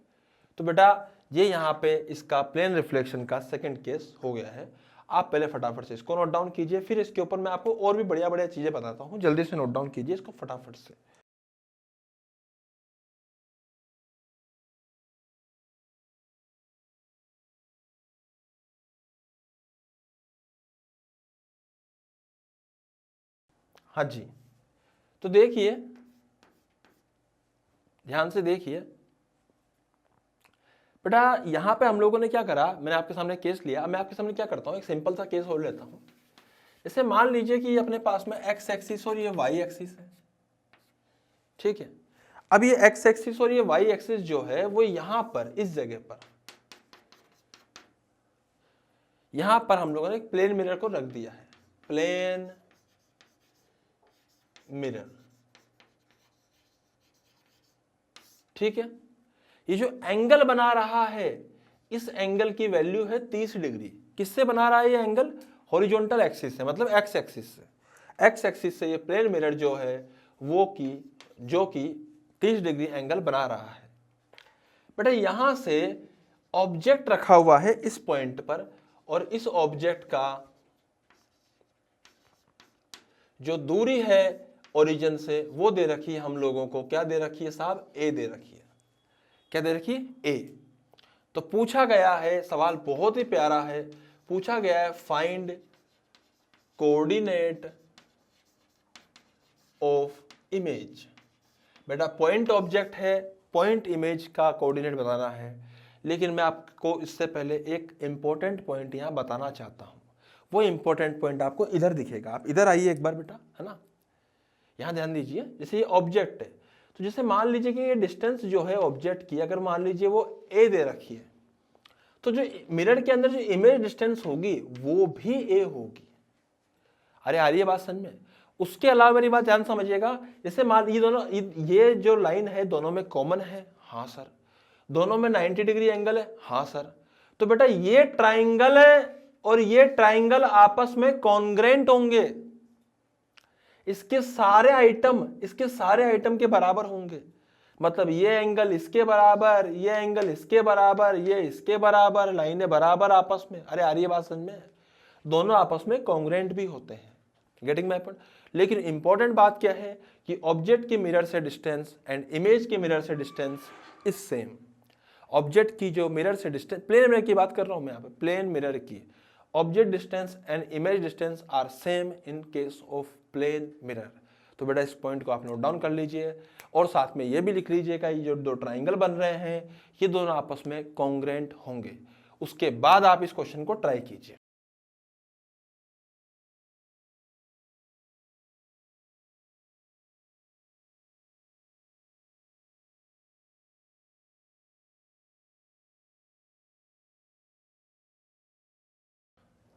तो बेटा ये यहाँ पे इसका प्लेन रिफ्लेक्शन का सेकंड केस हो गया है। आप पहले फटाफट से इसको नोट डाउन कीजिए, फिर इसके ऊपर मैं आपको और भी बढ़िया बढ़िया चीजें बताता हूँ। जल्दी से नोट डाउन कीजिए इसको फटाफट से। हाँ जी, तो देखिए, ध्यान से देखिए बेटा, यहां पे हम लोगों ने क्या करा, मैंने आपके सामने केस लिया। अब मैं आपके सामने क्या करता हूं, एक सिंपल सा केस और लेता हूं। जैसे मान लीजिए कि अपने पास में एक्स एक्सिस और ये वाई एक्सिस है, ठीक है। अब ये एक्स एक्सिस और ये वाई एक्सिस जो है वो यहां पर, इस जगह पर, यहां पर हम लोगों ने एक प्लेन मिरर को रख दिया है, प्लेन मिरर, ठीक है। ये जो एंगल बना रहा है, इस एंगल की वैल्यू है 30 डिग्री। किससे बना रहा है ये एंगल? हॉरिजॉन्टल एक्सिस से, मतलब एक्स एक्सिस से। एक्स एक्सिस से ये प्लेन मिरर जो है वो जो कि 30 डिग्री एंगल बना रहा है। बेटा यहां से ऑब्जेक्ट रखा हुआ है इस पॉइंट पर, और इस ऑब्जेक्ट का जो दूरी है ओरिजिन से वो दे रखी है हम लोगों को, क्या दे रखी है साहब? ए दे रखी है। क्या दे रखी है? ए। तो पूछा गया है, सवाल बहुत ही प्यारा है, पूछा गया है फाइंड कोऑर्डिनेट ऑफ इमेज। बेटा पॉइंट ऑब्जेक्ट है, पॉइंट इमेज का कोऑर्डिनेट बताना है, लेकिन मैं आपको इससे पहले एक इंपॉर्टेंट पॉइंट यहां बताना चाहता हूं। वो इंपॉर्टेंट पॉइंट आपको इधर दिखेगा, आप इधर आइए एक बार बेटा, है ना, यहां ध्यान दीजिए। जैसे ये ऑब्जेक्ट है, तो जैसे मान लीजिए कि ये डिस्टेंस जो है ऑब्जेक्ट की, अगर मान लीजिए वो ए दे रखी है, तो जो मिरर के अंदर जो इमेज डिस्टेंस होगी वो भी ए होगी। अरे आ रही है बात समझ में? उसके अलावा मेरी बात ध्यान समझिएगा, जैसे मान ये दोनों, ये जो लाइन है दोनों में कॉमन है, हाँ सर। दोनों में 90 डिग्री एंगल है, हाँ सर। तो बेटा ये ट्राइंगल है और ये ट्राइंगल आपस में कॉन्ग्रेंट होंगे, इसके सारे आइटम के बराबर होंगे। मतलब ये एंगल इसके बराबर, ये एंगल इसके बराबर, ये इसके बराबर, लाइनें बराबर आपस में। अरे आ रही है बात समझ में? दोनों आपस में कॉन्ग्रेंट भी होते हैं। Getting my point? लेकिन इंपॉर्टेंट बात क्या है कि ऑब्जेक्ट के मिरर से डिस्टेंस एंड इमेज के मिरर से डिस्टेंस इज सेम। ऑब्जेक्ट की जो मिरर से डिस्टेंस, प्लेन मिरर की बात कर रहा हूं मैं यहाँ पे, प्लेन मिरर की object distance and image distance are same in case of plane mirror. तो बेटा इस पॉइंट को आप नोट डाउन कर लीजिए, और साथ में ये भी लिख लीजिएगा ये जो दो ट्राइंगल बन रहे हैं ये दोनों आपस में कॉन्ग्रेंट होंगे। उसके बाद आप इस क्वेश्चन को ट्राई कीजिए।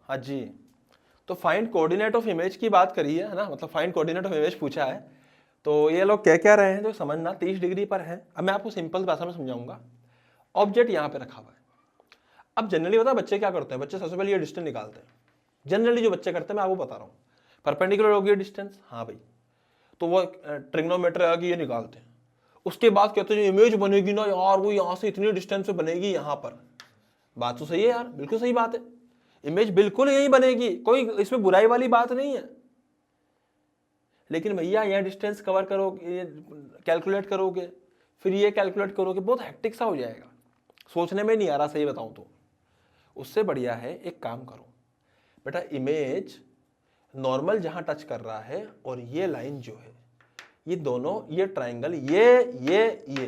हाँ जी, तो फाइंड कोऑर्डिनेट ऑफ इमेज की बात करी है ना, मतलब फाइंड कोऑर्डिनेट ऑफ इमेज पूछा है। तो ये लोग क्या क्या रहे हैं तो समझना, 30 डिग्री पर है। अब मैं आपको सिंपल भाषा में समझाऊंगा। ऑब्जेक्ट यहाँ पे रखा हुआ है। अब जनरली बता बच्चे क्या करते हैं, बच्चे सबसे पहले ये डिस्टेंस निकालते हैं। जनरली जो बच्चे करते हैं मैं आपको बता रहा हूँ, परपेंडिकुलर होगी डिस्टेंस, हाँ भाई, तो वो ट्रिग्नोमेट्री आगे ये निकालते हैं। उसके बाद कहते हैं जो इमेज बनेगी ना यार वो यहाँ से इतनी डिस्टेंस पे बनेगी यहाँ पर। बात तो सही है यार, बिल्कुल सही बात है, इमेज बिल्कुल यही बनेगी, कोई इसमें बुराई वाली बात नहीं है। लेकिन भैया यह डिस्टेंस कवर करोगे, ये कैलकुलेट करोगे, फिर ये कैलकुलेट करोगे, बहुत हेक्टिक सा हो जाएगा, सोचने में नहीं आ रहा सही बताऊं तो। उससे बढ़िया है एक काम करो बेटा, इमेज नॉर्मल जहां टच कर रहा है और ये लाइन जो है, ये दोनों, ये ट्राइंगल, ये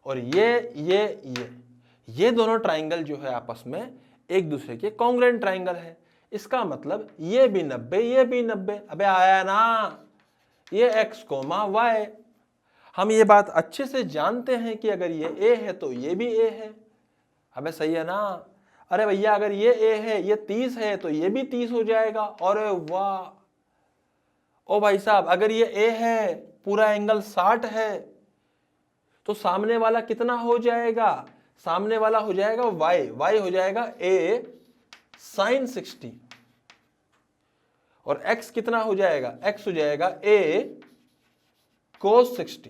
और ये दोनों ट्राइंगल जो है आपस में एक दूसरे के कॉन्ग्रेंट ट्राइंगल है। इसका मतलब ये भी 90, ये भी 90। अबे आया ना, ये x कोमा y। हम ये बात अच्छे से जानते हैं कि अगर ये a है तो ये भी a है। अबे सही है ना? अरे भैया अगर ये a है, ये 30 है तो ये भी 30 हो जाएगा। अरे वाह, ओ भाई साहब अगर ये a है, पूरा एंगल 60 है, तो सामने वाला कितना हो जाएगा? सामने वाला हो जाएगा y हो जाएगा a sin 60, और x कितना हो जाएगा? x हो जाएगा a cos 60।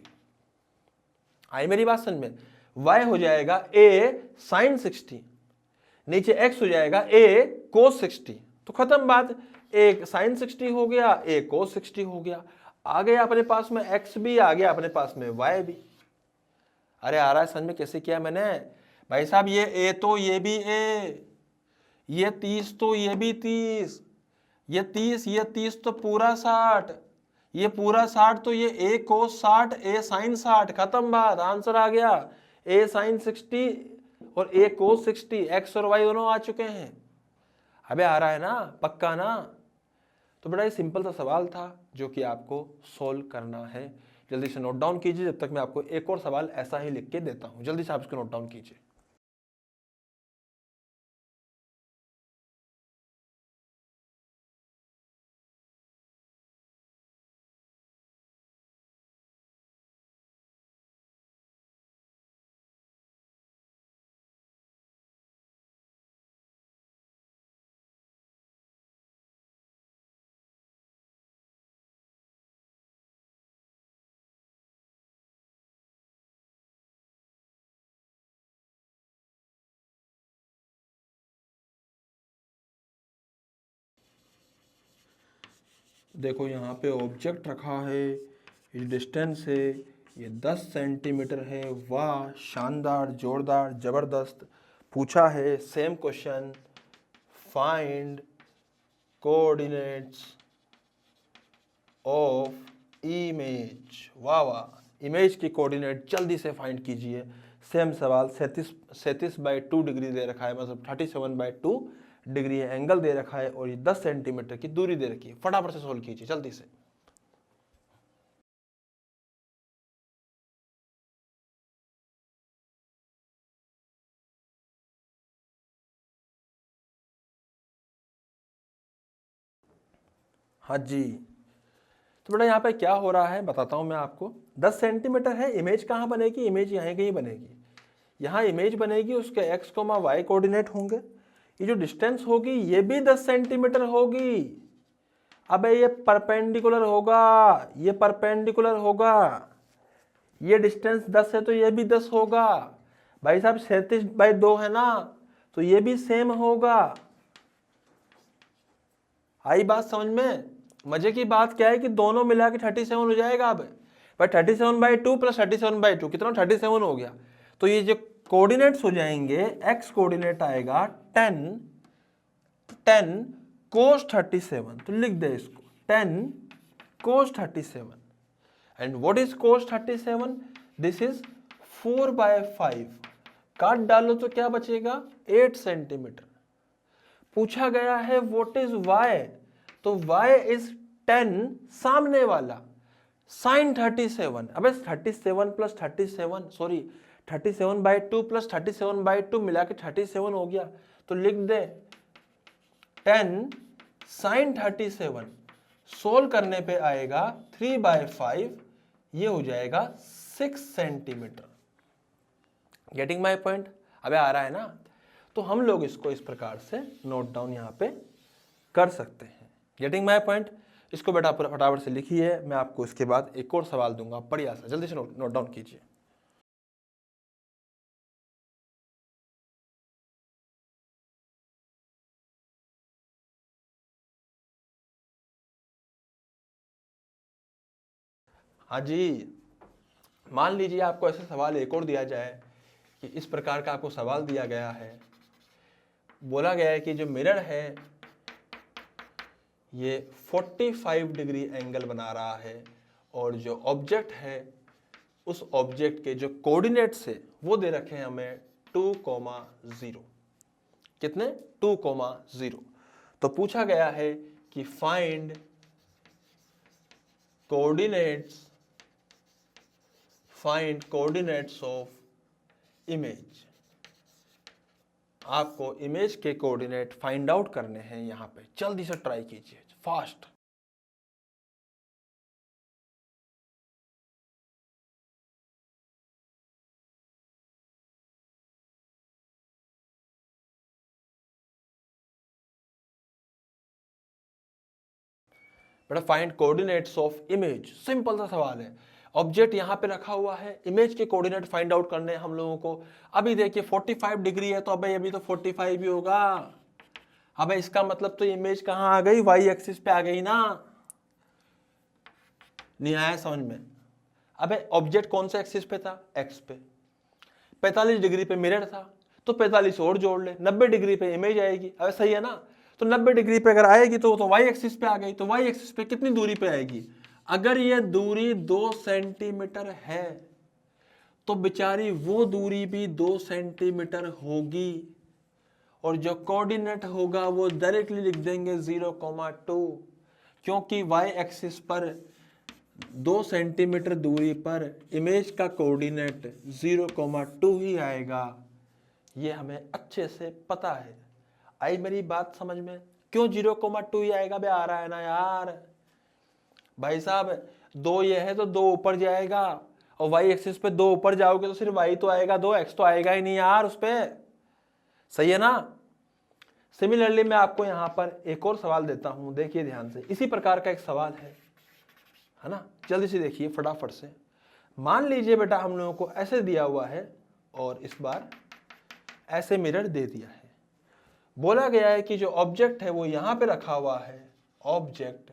आई मेरी बात समझ में? y हो जाएगा a sin 60, नीचे x हो जाएगा a cos 60। तो खत्म बात, एक sin 60 हो गया, a cos 60 हो गया। आ गया अपने पास में x भी, आ गया अपने पास में y भी। अरे आ रहा है समझ में कैसे किया मैंने? भाई साहब ये a तो ये भी a, ये 30 तो ये भी 30, ये 30 तो पूरा 60, ये पूरा 60 तो ये a cos 60, a sin 60। खत्म बात, आंसर आ गया a sin 60 और a cos 60, x और y दोनों आ चुके हैं। अबे आ रहा है ना, पक्का ना? तो बड़ा ही सिंपल सा सवाल था जो कि आपको सोल्व करना है। जल्दी से नोट डाउन कीजिए, जब तक मैं आपको एक और सवाल ऐसा ही लिख के देता हूं। जल्दी से आप इसको नोट डाउन कीजिए। देखो यहाँ पे ऑब्जेक्ट रखा है, ये डिस्टेंस है, ये 10 सेंटीमीटर है। वाह, शानदार, जोरदार, ज़बरदस्त। पूछा है same question, find coordinates of image. वाह वाह, इमेज की कोऑर्डिनेट जल्दी से फाइंड कीजिए। सेम सवाल, 37/2 डिग्री दे रखा है, मतलब 37/2 डिग्री एंगल दे रखा है और ये 10 सेंटीमीटर की दूरी दे रखी है। फटाफट से सोल्व कीजिए जल्दी से। हाँ जी, तो बेटा यहाँ पे क्या हो रहा है बताता हूँ मैं आपको। 10 सेंटीमीटर है, इमेज कहाँ बनेगी? इमेज यहाँ कहीं बनेगी। यहाँ इमेज बनेगी, उसके x, y कोऑर्डिनेट होंगे। ये जो डिस्टेंस होगी ये भी 10 सेंटीमीटर होगी। अबे ये परपेंडिकुलर होगा, ये परपेंडिकुलर होगा। ये डिस्टेंस 10 है तो ये भी 10 होगा। भाई साहब 37/2 है ना, तो ये भी सेम होगा। आई बात समझ में? मजे की बात क्या है कि दोनों मिला के 37 हो जाएगा। अब भाई 37/2 प्लस 37/2 कितना? 37 हो गया। तो ये जो कोऑर्डिनेट्स हो जाएंगे, x कोऑर्डिनेट आएगा 10 cos 37। तो लिख दे इसको 10 cos 37। And what is cos 37? This is 4/5। काट डालो तो क्या बचेगा? 8 सेंटीमीटर। पूछा गया है व्हाट इज y, तो y इज 10 सामने वाला sin 37। अबे 37 प्लस 37, सॉरी 37/2 प्लस 37/2 मिला के 37 हो गया। तो लिख दे 10 sin 37। सोल्व करने पे आएगा 3/5, ये हो जाएगा 6 सेंटीमीटर। Getting my point? अबे आ रहा है ना? तो हम लोग इसको इस प्रकार से नोट डाउन यहाँ पे कर सकते हैं। Getting my point? इसको बेटा फटाफट से लिखिए, मैं आपको इसके बाद एक और सवाल दूंगा, बढ़िया सा, जल्दी से नोट डाउन कीजिए। हाँ जी, मान लीजिए आपको ऐसा सवाल एक और दिया जाए कि इस प्रकार का आपको सवाल दिया गया है। बोला गया है कि जो मिरर है ये 45 डिग्री एंगल बना रहा है और जो ऑब्जेक्ट है उस ऑब्जेक्ट के जो कोऑर्डिनेट्स है वो दे रखे हैं हमें 2,0। कितने? 2,0। तो पूछा गया है कि फाइंड कोऑर्डिनेट्स ऑफ इमेज। आपको इमेज के कोऑर्डिनेट फाइंड आउट करने हैं। यहां पे जल्दी से ट्राई कीजिए, फास्ट। बेटा find coordinates of image, simple सा सवाल है। ऑब्जेक्ट यहां पे रखा हुआ है, इमेज के कोऑर्डिनेट फाइंड आउट करने हैं हम लोगों को। अभी देखिए 45 डिग्री है तो अभी तो 45 ही होगा। अबे इसका मतलब तो इमेज कहां आ गई? वाई एक्सिस पे आ गई ना। नहीं आया समझ में? अबे ऑब्जेक्ट कौन से एक्सिस पे था? एक्स पे। 45 डिग्री पे मिरर था तो 45 और जोड़ ले, 90 डिग्री पे इमेज आएगी। अबे सही है ना? तो 90 डिग्री पे अगर आएगी तो वाई एक्सिस पे आ गई। तो वाई एक्सिस पे कितनी दूरी पे आएगी? अगर ये दूरी 2 सेंटीमीटर है तो बेचारी वो दूरी भी 2 सेंटीमीटर होगी और जो कोऑर्डिनेट होगा वो डायरेक्टली लिख देंगे 0,2, क्योंकि वाई एक्सिस पर 2 सेंटीमीटर दूरी पर इमेज का कोऑर्डिनेट 0,2 ही आएगा। ये हमें अच्छे से पता है। आई मेरी बात समझ में? क्यों 0,2 ही आएगा? बे आ रहा है ना यार। भाई साहब 2 ये है तो 2 ऊपर जाएगा और वाई एक्सिस पे 2 ऊपर जाओगे तो सिर्फ वाई तो आएगा, 2 एक्स तो आएगा ही नहीं यार उस पे। सही है ना? सिमिलरली मैं आपको यहां पर एक और सवाल देता हूं, देखिए ध्यान से। इसी प्रकार का एक सवाल है ना? जल्दी से देखिए फटाफट से। मान लीजिए बेटा हम लोगों को ऐसे दिया हुआ है और इस बार ऐसे मिरर दे दिया है। बोला गया है कि जो ऑब्जेक्ट है वो यहां पे रखा हुआ है, ऑब्जेक्ट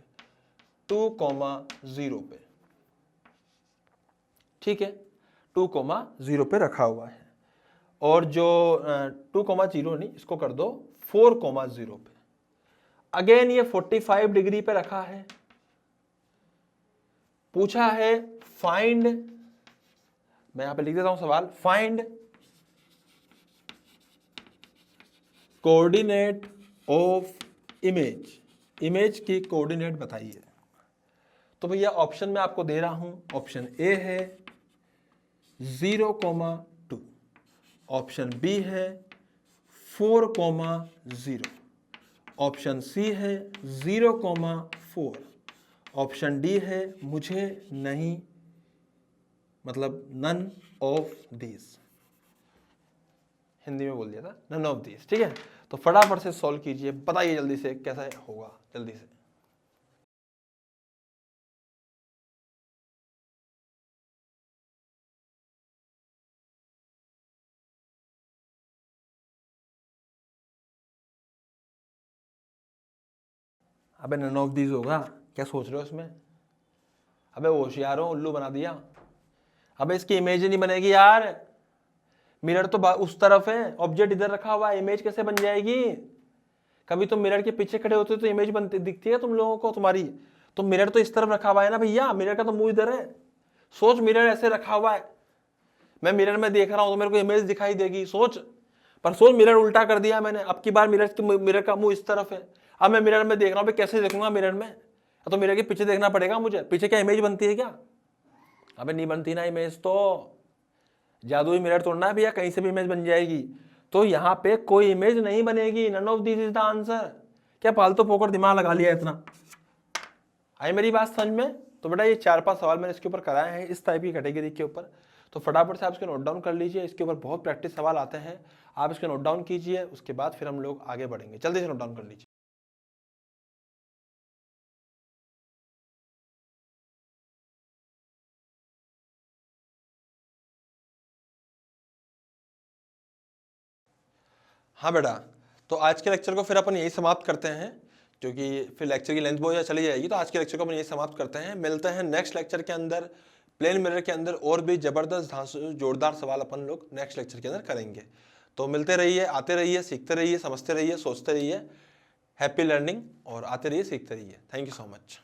2,0 पे, ठीक है, 2,0 पे रखा हुआ है। और जो 2,0 नहीं, इसको कर दो 4,0 पे। अगेन ये 45 डिग्री पे रखा है। पूछा है फाइंड, मैं यहां पे लिख देता हूं सवाल, find coordinate of image, image की कोऑर्डिनेट बताइए। तो भैया ऑप्शन में आपको दे रहा हूं, ऑप्शन ए है 0,2, ऑप्शन बी है 4,0, ऑप्शन सी है 0,4, ऑप्शन डी है मुझे नहीं, मतलब नन ऑफ दिस, हिंदी में बोल दिया था नन ऑफ दिस, ठीक है। तो फटाफट से सॉल्व कीजिए, बताइए जल्दी से कैसा होगा, जल्दी से। अबे नन ऑफ दीज होगा, क्या सोच रहे हो इसमें? अबे होशियार हो, उल्लू बना दिया। अबे इसकी इमेज नहीं बनेगी यार, मिरर तो उस तरफ है, ऑब्जेक्ट इधर रखा हुआ है, इमेज कैसे बन जाएगी? कभी तुम मिरर के पीछे खड़े होते हो तो इमेज बनती दिखती है तुम लोगों को तुम्हारी? तो मिरर तो इस तरफ रखा हुआ है ना भैया, मिरर का तो मुंह इधर है। सोच, मिरर ऐसे रखा हुआ है, मैं मिरर में देख रहा हूं तो मेरे को इमेज दिखाई देगी, सोच। पर सोच, मिरर उल्टा कर दिया मैंने, अब की बार मिरर का मुंह इस तरफ है, अब मैं मिरर में देख रहा हूं, कैसे देखूंगा मिरर में? तो मिरर के पीछे देखना पड़ेगा मुझे, पीछे क्या इमेज बनती है क्या? अबे नहीं बनती ना इमेज, तो जादुई मिरर तोड़ना है भैया, कहीं से भी इमेज बन जाएगी। तो यहाँ पे कोई इमेज नहीं बनेगी, none of this is the answer. क्या फालतू पोकर दिमाग लगा लिया इतना? आई मेरी बात समझ में? तो बेटा ये 4-5 सवाल मैंने इसके ऊपर कराए हैं, इस टाइप की कैटेगरी के ऊपर। तो फटाफट से आप इसके नोट डाउन कर लीजिए, इसके ऊपर बहुत प्रैक्टिस सवाल आते हैं, आप इसके नोट डाउन कीजिए, उसके बाद फिर हम लोग आगे बढ़ेंगे। जल्दी से नोट डाउन कर लीजिए। हाँ बेटा, तो आज के लेक्चर को फिर अपन यही समाप्त करते हैं, क्योंकि फिर लेक्चर की लेंथ बहुत ज़्यादा चली जाएगी। तो आज के लेक्चर को अपन यही समाप्त करते हैं, मिलते हैं नेक्स्ट लेक्चर के अंदर। प्लेन मिरर के अंदर और भी जबरदस्त जोरदार सवाल अपन लोग नेक्स्ट लेक्चर के अंदर करेंगे। तो मिलते रहिए, आते रहिए, सीखते रहिए, समझते रहिए, सोचते रहिए। हैप्पी लर्निंग, और आते रहिए, सीखते रहिए। Thank you so much.